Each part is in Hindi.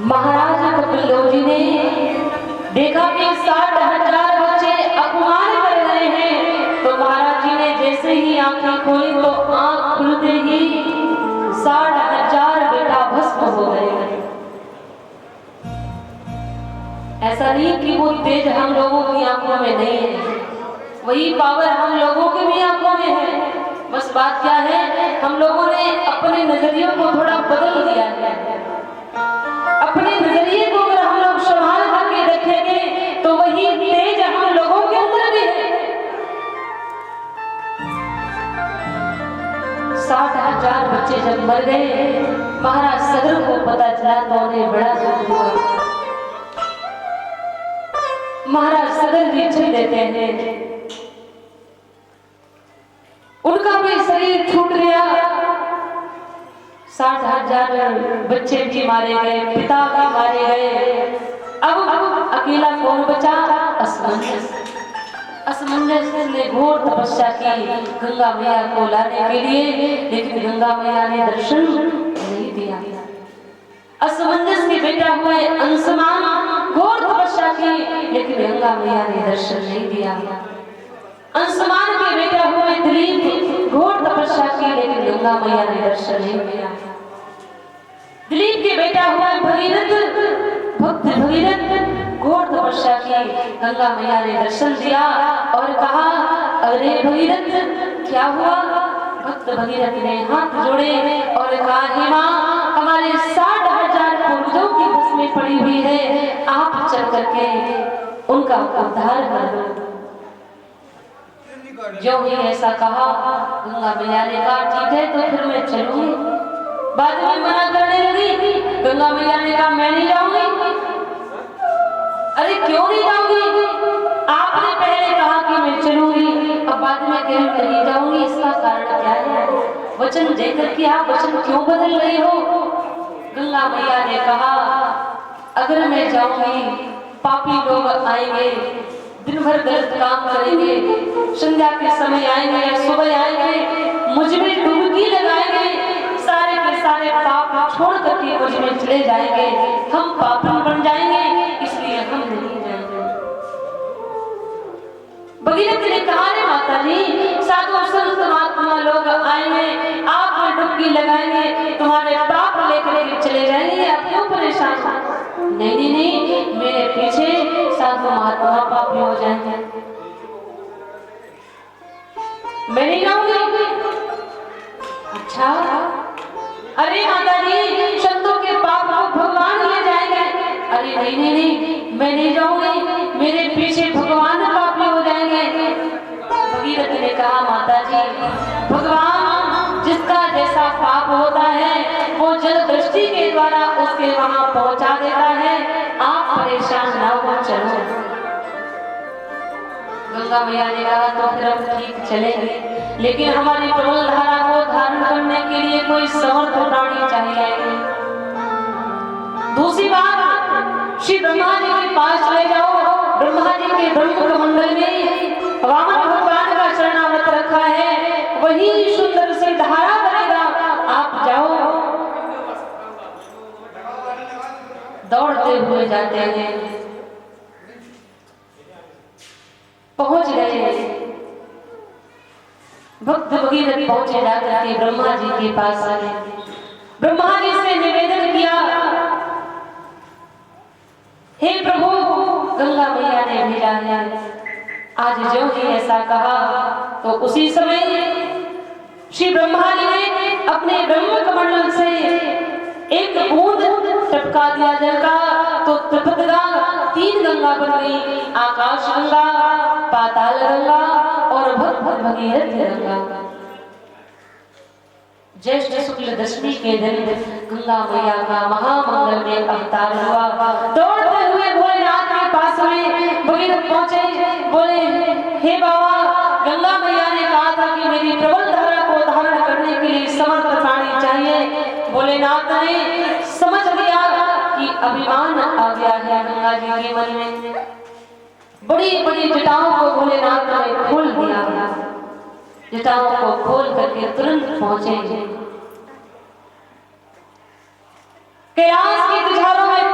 महाराज कपिल जी ने देखा कि 60,000 बच्चे अपमान कर रहे हैं, तो महाराज जी ने जैसे ही आंखें खोली तो आंख खुलते ही 60,000 बेटा भस्म हो गए। ऐसा नहीं कि वो तेज हम लोगों की आंखों में नहीं है, वही पावर हम लोगों की भी आंखों में है। बस बात क्या है, हम लोगों ने अपने नजरियों को थोड़ा बदल दिया है। अपने नजरिए को अगर हम लोग संभाल करके रखेंगे तो वही तेज हम लोगों के अंदर भी है। 60,000 बच्चे जब मर गए, महाराज सगर को पता चला तो उन्हें बड़ा दुख हुआ। महाराज सगर जी चल देते हैं, उनका भी शरीर छूट गया। 60,000 बच्चे भी मारे गए, पिता भी मारे गए। अब अकेला कौन बचा? असमंजस। असमंजस ने घोर तपस्या की गंगा मैया को लाने के लिए, लेकिन गंगा मैया ने दर्शन नहीं दिया। असमंजस के बेटा हुए अंशुमान घोर तपस्या की, लेकिन गंगा मैया ने दर्शन नहीं दिया। अंशुमान के बेटा हुए दिलीप घोर तपस्या की, लेकिन गंगा मैया ने दर्शन नहीं दिया। दिलीप के बेटा हुए भगीरथ, भक्त भगीरथ घोर तपस्या की, गंगा मैया ने दर्शन दिया और कहा, अरे भगीरथ क्या हुआ? भक्त भगीरथ ने हाथ जोड़े और कहा, हे मां, हमारे 60,000 पूर्वजों की भस्म पड़ी हुई है, आप चल करके उनका उद्धार कर दो। जो ही ऐसा कहा, गंगा मैया ने कहा, ठीक है तो फिर मैं चलूंगी। बाद में मना करने लगी, गंगा मैया ने कहा, मैं नहीं जाऊंगी। अरे क्यों नहीं जाऊंगी? आपने पहले कहा कि मैं चलूंगी, अब बाद में कह नहीं जाऊंगी, इसका कारण क्या है? वचन देकर के आप वचन क्यों बदल रही हो? गंगा मैया ने कहा, अगर मैं जाऊंगी पापी लोग आएंगे, दिन भर गलत काम करेंगे, संध्या के समय आएंगे या सुबह आएंगे, मुझ में डुबकी लगाएंगे, सारे के सारे पाप छोड़ करके मुझ में चले जाएंगे, हम पापन बन जाएंगे, इसलिए हम नहीं जाएंगे। भगीरथ ने कहा, रे माता जी, साधु संत महात्मा लोग आएंगे, आप में डुबकी लगाएंगे, तुम्हारे पाप लेकर के चले जाएंगे, आप क्यों परेशान? नहीं नहीं नहीं, मेरे पीछे साधु महात्मा पापी हो जाएंगे, मैं नहीं जाऊंगी। अच्छा, अरे माता जी, संतों के पाप को भगवान ले जाएंगे। अरे नहीं नहीं नहीं, मैं नहीं जाऊंगी, मेरे पीछे भगवान पापी हो जाएंगे। भगीरथ ने कहा, माता जी, भगवान जिसका जैसा पाप होता है वो जल दृष्टि के द्वारा उसके वहां पहुंचा देता है, आप परेशान ना हो, चलो। गंगा मैया ने कहा, तो फिर हम ठीक चलेंगे, लेकिन हमारी प्रबल धारा को धारण करने के लिए कोई समर्थ प्राणी चाहिए। दूसरी बात, श्री ब्रह्मा जी के पास चले जाओ, ब्रह्मा जी के ब्रह्म कमंडल में वामन भगवान का शरणागत रखा है, वही सुंदर सी धारा बनेगा, आप जाओ। दौड़ते हुए जाते हैं, पहुंच गए, भक्त भगीरथ पहुंचे, जाकर के ब्रह्मा जी के पास आए, ब्रह्मा जी से निवेदन किया, हे प्रभु, गंगा मैया ने भेजा है। आज जो ही ऐसा कहा तो उसी समय श्री ब्रह्मा जी ने अपने ब्रह्म कमंडल से एक बूंद टपका दिया जल का, तो त्रिपदगा 3 गंगा बन गई, आकाश गंगा, पाताल गंगा और भक्त भगीरथ गंगा। ज्येष्ठ शुक्ल दशमी के दिन गंगा मैया का महामंगल में अवतार हुआ। दौड़ते हुए भोलेनाथ के पास में भगीरथ पहुंचे, बोले, हे बाबा, गंगा मैया ने कहा था कि मेरी प्रबल धारा को धारण करने के लिए समर्थ प्राणी चाहिए। भोलेनाथ ने समझ लिया कि अभिमान आ गया है गंगा जी के मन में, बड़ी बड़ी जटाओं को भोलेनाथ ने खोल दिया, जटाओं को खोल करके तुरंत पहुंचे कैलाश की तुझारों में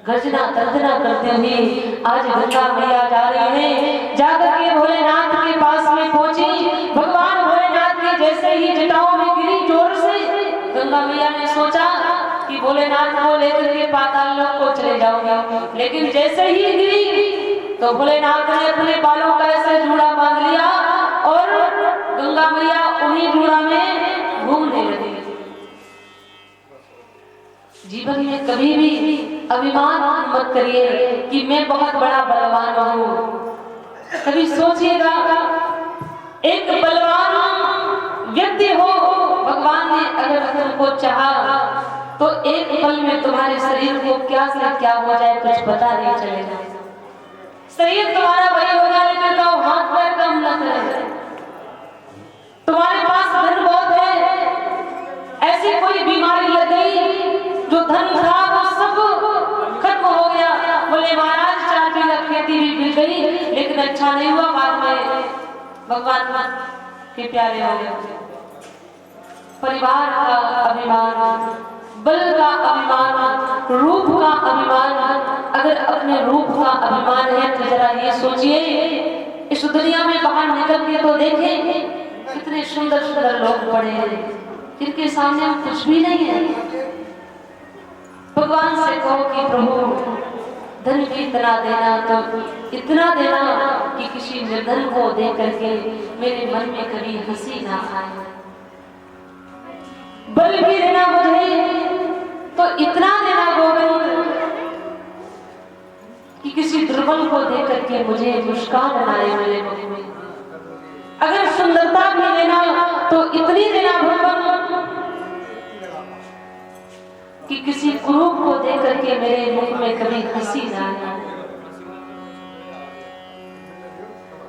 गर्जना तर्जना करते हुए आज गंगा मैया जा रही है। जाकर के भोलेनाथ के पास में पहुंची। भगवान भोलेनाथ की जैसे ही जटाओं में गिरी जोर से, गंगा मैया ने सोचा कि भोलेनाथ को लेकर के पाताल लोक को चले जाऊंगा, लेकिन जैसे ही गिरी तो भोलेनाथ ने अपने बालों का ऐसे जूड़ा बांध लिया और गंगा मैया उन्हीं जूड़ा में घूमने लगी। जीवन में कभी भी अभिमान मत करिए कि मैं बहुत बड़ा बलवान हूँ। कभी सोचिएगा, एक बलवान व्यक्ति हो, भगवान ने अगर तुमको चाहा तो एक पल में तुम्हारे शरीर को क्या से क्या हो जाए कुछ पता नहीं चलेगा। शरीर तुम्हारा बड़ी हो जाए लेकिन तो हाथ पैर कम न करे। तुम्हारे पास धन बहुत है, ऐसी कोई बीमारी लग गई जो धन था वो सब खत्म हो गया। बोले महाराज 4 बीघा खेती भी मिल गई लेकिन अच्छा नहीं हुआ, बाद में भगवान के प्यारे हो गए। परिवार का अभिमान, बल का अभिमान, रूप का अभिमान। अगर अपने रूप का अभिमान है तो जरा ये सोचिए, इस दुनिया में बाहर निकल के तो देखें कितने सुंदर सुंदर लोग पड़े हैं जिनके सामने कुछ भी नहीं है। भगवान से कहो कि प्रभु धन भी इतना देना, तो इतना देना कि किसी निर्धन को दे करके मेरे मन में कभी हंसी ना आए। बल भी देना मुझे तो इतना देना गोविंद कि किसी दुर्बल को दे करके मुझे मुस्कान आए मेरे मुख में। अगर सुंदरता भी देना तो इतनी देना भगवान कि किसी कुरूप को दे करके मेरे मुख में कभी हंसी ना आए।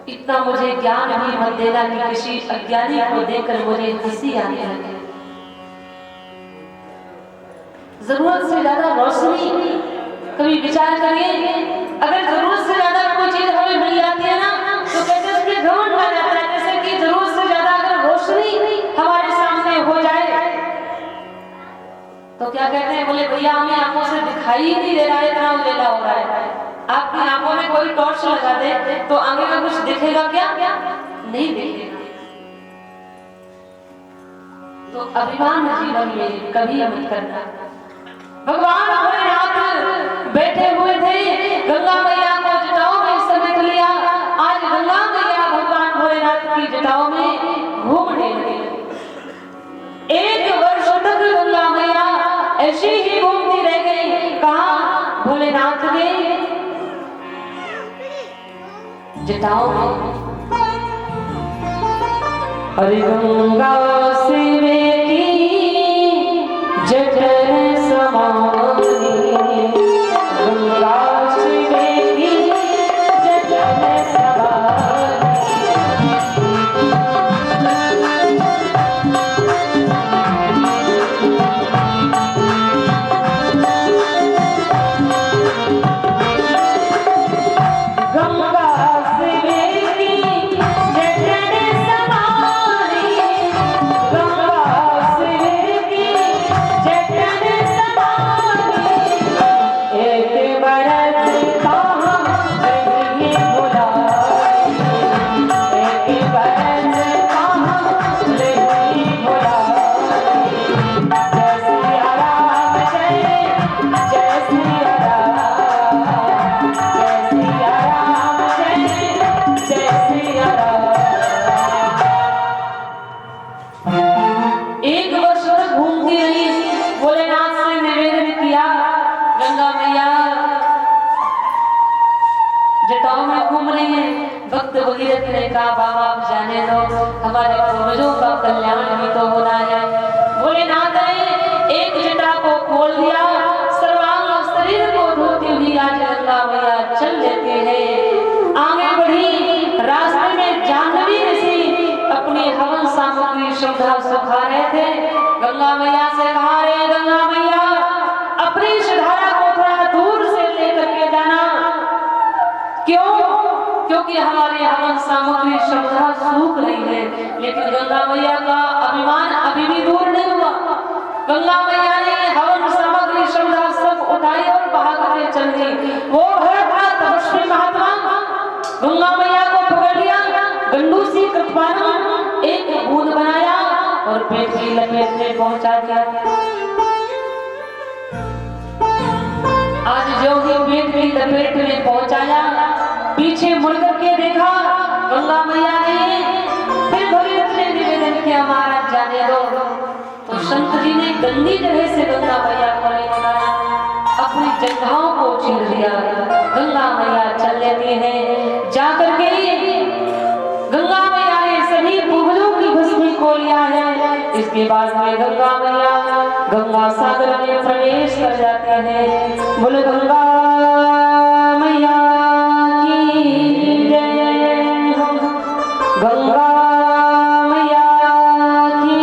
इतना मुझे ज्ञान भी मत देना कि किसी अज्ञानी को देकर मुझे हंसी आने लगे। जरूरत से ज्यादा रोशनी, कभी विचार करिए, अगर जरूरत से ज्यादा कोई चीज हमें मिल जाती है ना तो कैसे उसके घमंड आ जाता है। जैसे कि जरूरत से ज्यादा अगर रोशनी हमारे सामने हो जाए तो क्या कहते हैं, बोले भैया हमें आंखों से दिखाई ही नहीं दे रहा है, इतना उजेला हो रहा है। आपकी आंखों में कोई टॉर्च लगा दे तो आगे का कुछ दिखेगा क्या? नहीं दिखेगा। तो अभिमान जीवन में कभी मत करना। भगवान भोलेनाथ बैठे हुए थे, गंगा मैया को जटाओं में समेट लिया। आज गंगा मैया भगवान भोलेनाथ की जटाओं में घूमने लगी। 1 वर्ष तक गंगा मैया ऐसी ही घूमती रह गई। कहाँ? भोलेनाथ के जटाओं में। अरे गंगा शिवे की जटन समानी, गंगा शिवे की जटन समानी। हमारे पूर्वजों का कल्याण भी तो होना है। भोलेनाथ ने एक जटा को खोल दिया, सर्वांग शरीर को धोती हुई आज गंगा मैया चल लेते हैं। आगे बढ़ी, रास्ते में जाह्नवी ऋषि अपनी हवन सामग्री श्रद्धा सुखा रहे थे। गंगा मैया से कहा, रे गंगा मैया अपनी इस धारा को थोड़ा दूर से लेकर के जाना। क्यों? क्योंकि हमारे हवन सामग्री श्रद्धा सूख रही है। लेकिन गंगा मैया का अभिमान अभी भी दूर नहीं हुआ। गंगा मैया ने हवन सामग्री श्रद्धा सब उठाई और भागते चल दी। वो है तपस्वी महात्मा गंगा मैया को पकड़ लिया, गंडू सी कृपाणु एक बूंद बनाया और पेट की लपेट में पहुंचा दिया। आज जो ही पेट की लपेट में पहुंचाया, पीछे मुड़ करके देखा गंगा मैया ने, फिर भगीरथ ने निवेदन किया महाराज जाने दो। तो संत जी ने गंदी जगह से गंगा मैया को नहीं लगाया, अपनी जंघाओं को चीर दिया। गंगा मैया चल लेती है, जाकर के गंगा मैया ने सभी पूर्वजों की भस्मी को लिया है। इसके बाद में गंगा मैया गंगा सागर में प्रवेश कर जाते हैं। बोलो गंगा मैया की जय हो, गंगा मैया की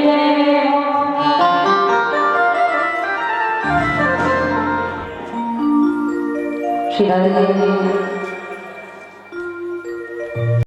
जय हो। श्री राधे।